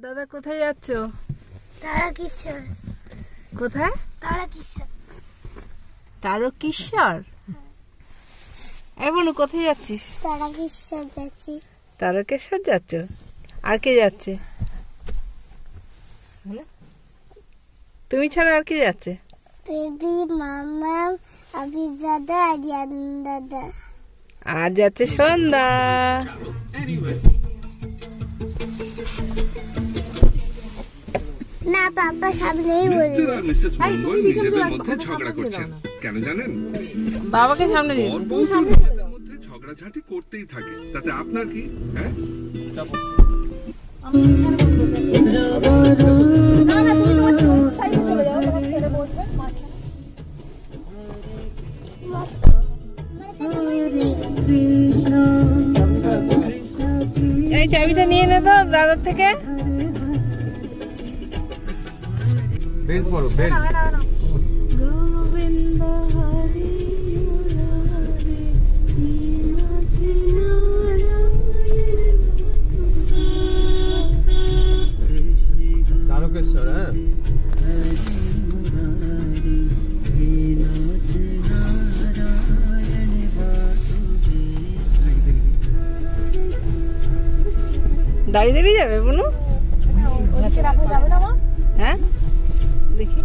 দাদা কোথায় যাচ্ছ? তারকেশ্বর। কোথায়? তারকেশ্বর। তারকেশ্বর? এই বোনু কোথায় যাচ্ছিস? তারকেশ্বর যাচ্ছি। তারকেশ্বর যাচ্ছ? আর কে যাচ্ছে? তুমি ছাড়া আর কে যাচ্ছে? বেবি, মামা, আবি দাদা, আরিয়ান দাদা। আর যাচ্ছে সন্ধ্যা। না, পাপা সামনেই বলবে। ঝগড়া করছেন কেন জানেন? বাবাকে সামনে দিন। ঝগড়াঝাটি করতেই থাকে, তাতে আপনার কি? হ্যাঁ, এই চাবিটা নিয়ে নে তো দাদার থেকে। বেল্ট পরো, বেল্ট। গোবিন্দ হরি তারকেশ্বর। হ্যাঁ, দাঁড়িয়ে দাঁড়িয়ে যাবে বোনু? হ্যাঁ দেখি,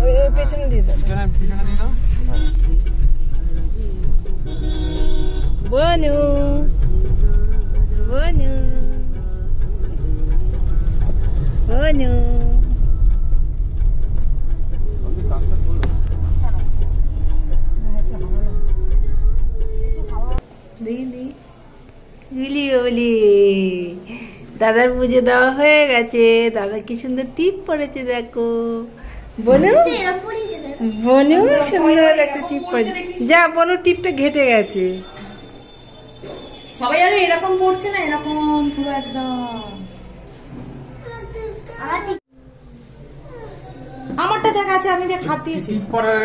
ওই পেছনে দিয়ে দাও। বনু বনু বনু দিদি বলি বলি দাদার পুজো দেওয়া হয়ে গেছে। দাদা কি সুন্দর টিপ পড়েছে দেখো। বনু বনু সুন্দর একটা টিপ পড়েছে। যা বনু টিপটা ঘেটে গেছে। সবাই আরে এরকম পড়ছে না, এরকম পুরো একদম। আমারটা দেখা আছে, আমি দেখ হাত দিয়েছি। টিপ পরার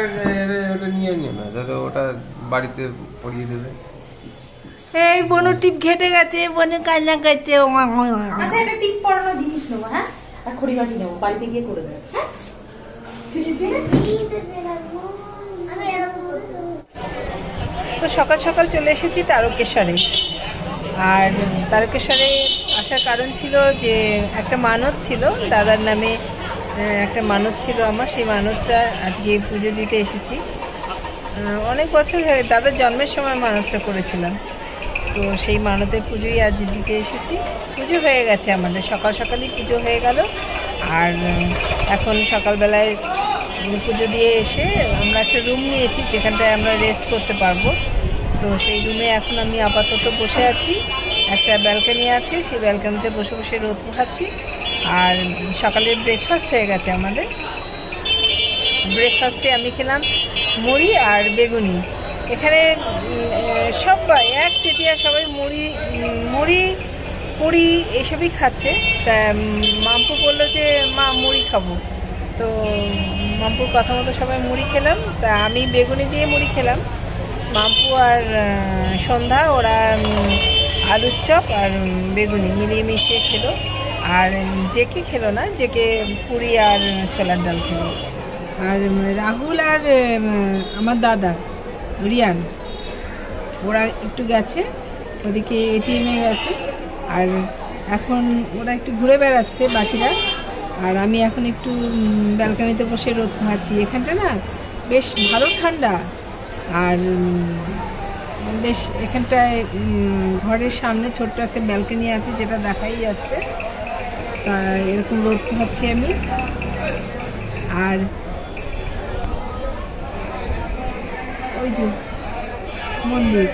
ওটা নিয়ে নিও না, যাতে ওটা বাড়িতে পরিয়ে দেবে। এই বনু টিপ ঘেটে গেছে, বনু কান্না করছে। আচ্ছা, এটা টিপ পরানো জিনিস নেবো, হ্যাঁ, আর খড়িবাটি নেবো, বাড়িতে গিয়ে করে দেবো। হ্যাঁ, ছুটির দিনে তো সকাল সকাল চলে এসেছি তারকেশ্বরে। আর তারকেশ্বরে আসার কারণ ছিল যে একটা মানত ছিল, দাদার নামে একটা মানত ছিল আমার। সেই মানতটা আজকে পুজো দিতে এসেছি। অনেক বছর হয়ে দাদার জন্মের সময় মানতটা করেছিলাম। তো সেই মানতের পুজোই আজ দিতে এসেছি। পুজো হয়ে গেছে আমাদের, সকাল সকালই পুজো হয়ে গেল। আর এখন সকালবেলায় পুজো দিয়ে এসে আমরা একটা রুম নিয়েছি যেখানটায় আমরা রেস্ট করতে পারবো। তো সেই রুমে এখন আমি আপাতত বসে আছি। একটা ব্যালকনি আছে, সেই ব্যালকনিতে বসে বসে রোদ পোহাচ্ছি। আর সকালের ব্রেকফাস্ট হয়ে গেছে আমাদের। ব্রেকফাস্টে আমি খেলাম মুড়ি আর বেগুনি। এখানে সবাই এক চেটিয়া সবাই মুড়ি পুরি এসবই খাচ্ছে। তা মাম্পু বললো যে মা মুড়ি খাবো। তো মাম্পুর কথা মতো সবাই মুড়ি খেলাম। তা আমি বেগুনি দিয়ে মুড়ি খেলাম। মাম্পু আর সন্ধ্যা ওরা আলুর চপ আর বেগুনি মিলিয়ে মিশিয়ে খেলো। আর জেকে খেলো না, জেকে পুরি আর ছোলার ডাল খেলো। আর রাহুল আর আমার দাদা রিয়ান ওরা একটু গেছে ওদিকে, এটিএমে গেছে। আর এখন ওরা একটু ঘুরে বেড়াচ্ছে বাকিরা। আর আমি এখন একটু ব্যালকনিতে বসে রোদ পোহাচ্ছি। এখানটা না বেশ ভালো ঠান্ডা। আর বেশ এখানটায় ঘরের সামনে ছোট্ট একটা ব্যালকনি আছে, যেটা দেখাই যাচ্ছে। তা এরকম রোদ পোহাচ্ছি আমি। আর ওই যে মন্দির,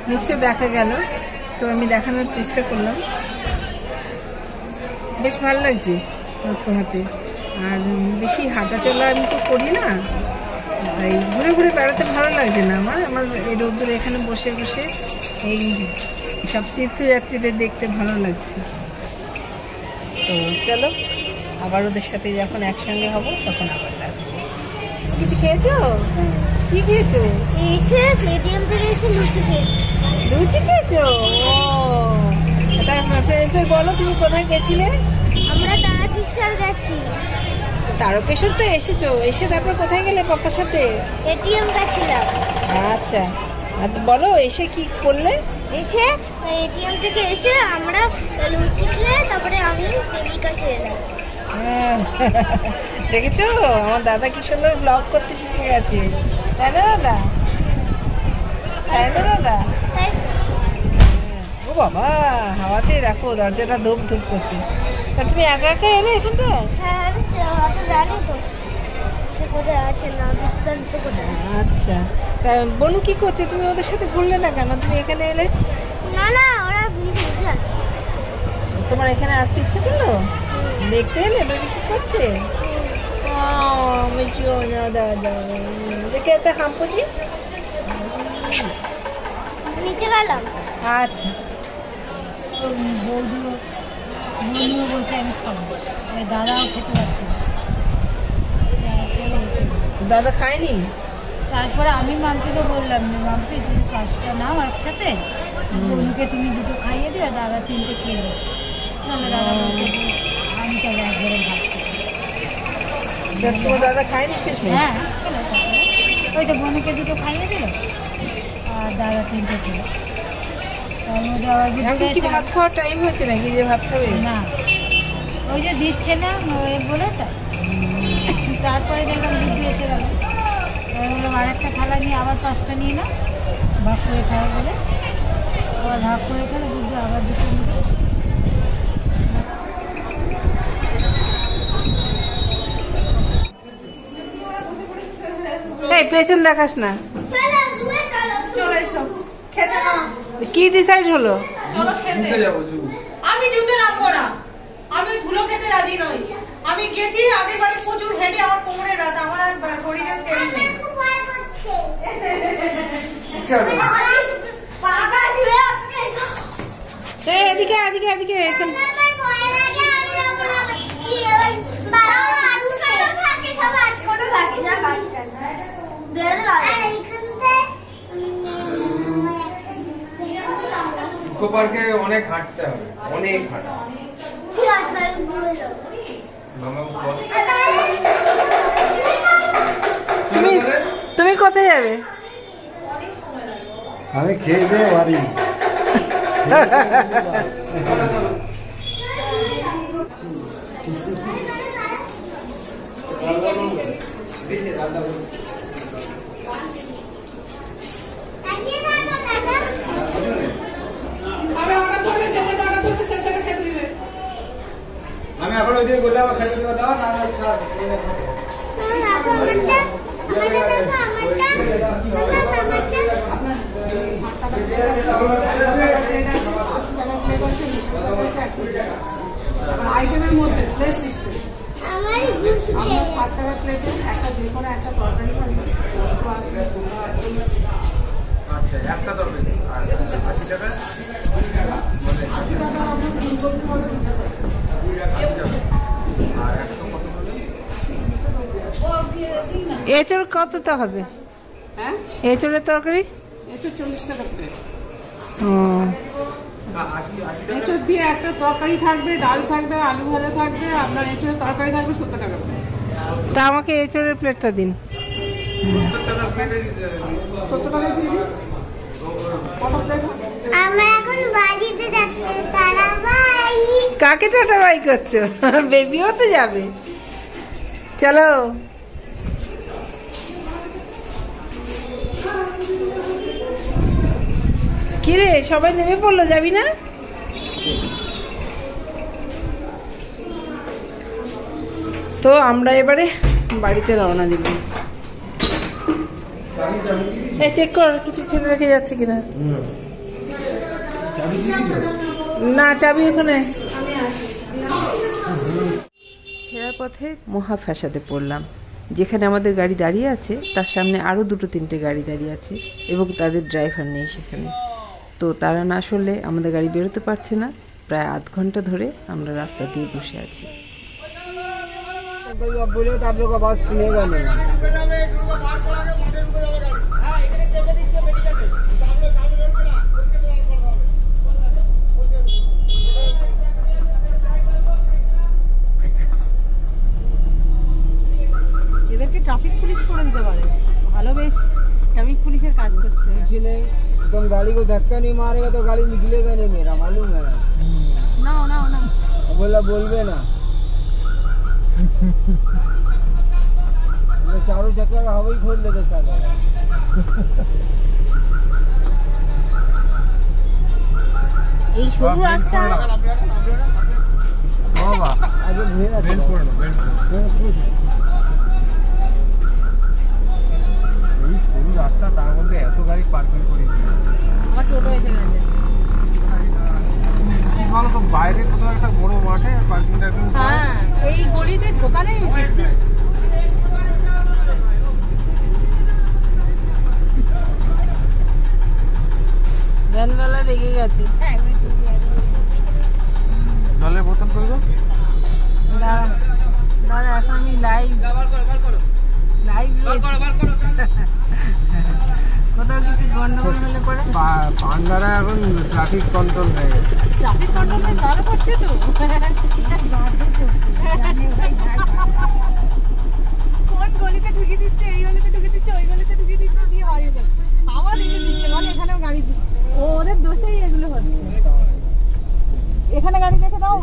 নিশ্চয় দেখা গেল, তো আমি দেখানোর চেষ্টা করলাম। বেশ ভালো লাগছে রোদ পোহাতে। আর বেশি হাঁটা চলা আমি তো করি না, তাই ঘুরে ঘুরে বেড়াতে ভালো লাগছে না আমার এই রোদ্দুরে এখানে বসে বসে এই সব তীর্থযাত্রীদের দেখতে ভালো লাগছে। তো চলো আবার ওদের সাথে যখন একসঙ্গে হব তখন আবার লাগবে। কিছু খেয়েছো? কি খেয়েছো? এসে এটিএম থেকে এসে লুচি খেয়েছি। লুচি খেয়েছো? ও তার ফ্রেন্ডসদের বলো তুমি কোথায় গেছিলে? আমরা তারাপীঠের গেছি। তারকেশ্বর তো এসেছো, এসে তারপর কোথায় গেলে পাপার সাথে? এটিএম গেছিলাম। আচ্ছা, আর বলো এসে কি করলে? এসে এটিএম থেকে এসে আমরা লুচি খেয়ে তারপরে আমি বেবির কাছে এলাম। দেখেছো আমার দাদা কি সুন্দর ব্লগ করতে শিখে গেছে, তাই না দাদা? তাই না দাদা? তাই ও বাবা, হাওয়াতে রাখো, দরজাটা ধূপ ধূপ করছে। তা তুমি একা একা এলে এখানটায়? হ্যাঁ, আমি অত জানি তো সে কোথায় আছে না বৃত্তান্ত কোথায়। আচ্ছা, তা বনু কি করছে? তুমি ওদের সাথে ঘুরলে না কেন? তুমি এখানে এলে? না না, ওরা বুঝে আছে। তোমার এখানে আসতে ইচ্ছে করলো? দেখতে এলে বেবি কি করছে? দাদা দেখে একটা হাম্পুজি নিচে গেলাম। আচ্ছা, বৌদিও বলছে আমি খাবো, দাদাও খেতে পারছে না। দাদা খায়নি? তারপরে আমি মাম্পিকে বললাম যে মাম্পি তুমি 5টা নাও একসাথে, বনুকে তুমি 2টো খাইয়ে দিও, দাদা 3টে খেয়ে দেবে। তাহলে দাদা বলছে যে আমি তাহলে একবারে ভাত খাবো। তোমার দাদা খায়নি শেষমেশ? হ্যাঁ, খেলো। তারপরে ওই তো বনুকে 2টো খাইয়ে দিল আর দাদা 3টে খেলো। তার মধ্যে আবার এখন কি ভাত খাওয়ার টাইম হয়েছে নাকি যে ভাত খাবে? না, ওই যে দিচ্ছে না বলে তাই। তারপরে দেখলাম দুধ এসে গেল, বললাম আরেকটা থালা নিয়ে আবার 5টা নিয়ে নাও, ভাগ করে খাওয়া বলে আবার ভাগ করে খেলো, দুধ আবার 2টো নিল। এই পেছন দেখাস না। চলে এসো খেতে না। কি ডিসাইড হলো? চলো খেতে যাবো শুধু। আমি জুতে নামবো না, আমি ধুলো খেতে রাজি নই। আমি গেছি আগেরবারে প্রচুর হেঁটে আমার কোমরে ব্যথা, আমার আর শরীরের তেল নেই। এদিকে এদিকে এদিকে এখন ইকো পার্কে অনেক হাঁটতে হবে, অনেক হাঁটা। মামা বল। চলো তাহলে। তুমি কোথায় যাবে? আমি খেয়ে দিয়ে বাড়ি। আমি এখন ওই দিকে গোলাম খেতে দেবো, দাও না আইটেমের মধ্যে ফ্রেশ সিস্টেম আমারই আমরা 7 টাকা প্লেটে একটা যে কোনো একটা তরকারি পাবো। আচ্ছা, একটা তরকারি আর 80 টাকা। মানে 80 টাকা আমরা তিন করতে পারবো। আর একটা কত বলে? এঁচড় কতটা হবে? হ্যাঁ, এঁচড়ের তরকারি এঁচড় 40 টাকা প্লেট। না 80 টাকা। এঁচড় দিয়ে একটা তরকারি থাকবে, ডাল থাকবে, আলু ভাজা থাকবে, আপনার এঁচড়ের তরকারি থাকবে 70 টাকা প্লেট। তা আমাকে এঁচড়ের প্লেটটা দিন। 70 টাকা প্লেটের 70 টাকা দিয়ে দিন। কত প্লেট হবে? আমরা এখন বাড়িতে যাচ্ছি। তারা ভাই কাকে টাটা বাই করছো? বেবিও তো যাবে, চলো। কিরে সবাই নেমে পড়লো, যাবি না? তো আমরা এবারে বাড়িতে রওনা দিব। এই চেক কর কিছু ফেলে রেখে যাচ্ছে কিনা। না, চাবি ওখানে। ফেরার পথে মহা ফ্যাসাদে পড়লাম। যেখানে আমাদের গাড়ি দাঁড়িয়ে আছে তার সামনে আরও 2-3টে গাড়ি দাঁড়িয়ে আছে এবং তাদের ড্রাইভার নেই সেখানে। তো তারা না আসলে আমাদের গাড়ি বেরোতে পারছে না। প্রায় আধ ঘন্টা ধরে আমরা রাস্তা দিয়ে বসে আছি। बोलो तो आप लोग का बात सुनेगा नहीं। এদেরকে ট্রাফিক পুলিশ করে দিতে পারে, ভালো বেশ ट्रैफिक पुलिस काज करছে कुछ नहीं, तुम गाड़ी को धक्का नहीं मारेगा तो गाड़ी निकलेगा नहीं, मेरा मालूम है ना ना ना बोला बोलबे ना चारों चक्का का हवा ही खोल देते साले এই সরু রাস্তা बाबा आगे भेड़ বেল পড়ে না, বেল পড়ে। এই সরু রাস্তা, তার মধ্যে এত গাড়ি পার্কিং করি। আমার টোটো এসে গেছে। ঠিক বলো তো, বাইরে কোথাও একটা বড় মাঠে পার্কিং টার্কিং। হ্যাঁ, এই গলিতে ঢোকানোই উচিত না। ভ্যানওয়ালা রেগে গেছে। জলের বোতল করে দাও। দাঁড়া দাঁড়া, এখন আমি লাইভ কোথাও কিছু গন্ডগোল হলে পরে পান্ডারা এখন ট্রাফিক কন্ট্রোল হয়ে গেছে। ট্রাফিক কন্ট্রোল ভালো করছে তো। কোন গলিতে ঢুকিয়ে দিচ্ছে, এই গলিতে ঢুকিয়ে দিচ্ছে, ওই গলিতে ঢুকিয়ে দিচ্ছে, দিয়ে বাড়িয়ে যাচ্ছে। আবার ঢুকিয়ে দিচ্ছে, মানে এখানেও গাড়ি ওদের দোষেই এগুলো হচ্ছে। এখানে গাড়ি রেখে দাও,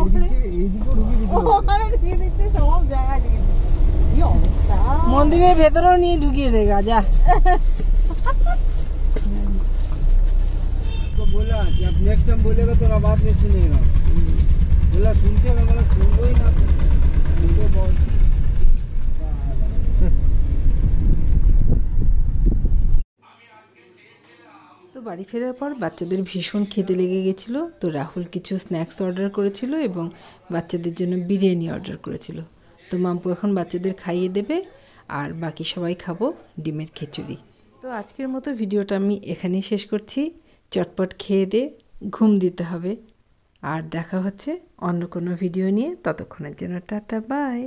এইদিকেও ঢুকিয়ে দিতে হবে। ওখানে ঢুকিয়ে দিচ্ছে, সব জায়গায় ঢুকিয়ে দিচ্ছে। কি অবস্থা! মন্দিরের ভেতরেও নিয়ে ঢুকিয়ে দেগা যা। तो बोला कि अब नेक्स्ट टाइम बोलेगा तो बात नहीं सुनेगा, बोला सुनते मैं बोला सुन लो ही ना तुमको बहुत তো বাড়ি ফেরার পর বাচ্চাদের ভীষণ খেতে লেগে গেছিলো, তো রাহুল কিছু স্ন্যাক্স অর্ডার করেছিল এবং বাচ্চাদের জন্য বিরিয়ানি অর্ডার করেছিল। তো মাম্পু এখন বাচ্চাদের খাইয়ে দেবে আর বাকি সবাই খাবো ডিমের খিচুড়ি। তো আজকের মতো ভিডিওটা আমি এখানেই শেষ করছি। চটপট খেয়ে দে ঘুম দিতে হবে, আর দেখা হচ্ছে অন্য কোনো ভিডিও নিয়ে। ততক্ষণের জন্য টাটা বাই।